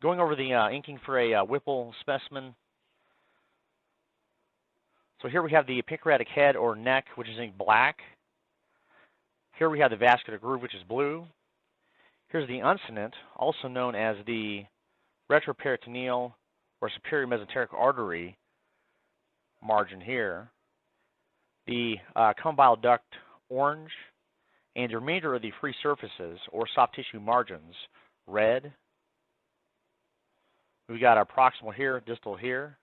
Going over the inking for a Whipple specimen. So here we have the pancreatic head or neck, which is inked black. Here we have the vascular groove, which is blue. Here's the uncinate, also known as the retroperitoneal or superior mesenteric artery margin here. The common bile duct orange, and the remainder of the free surfaces or soft tissue margins red. We've got our proximal here, distal here.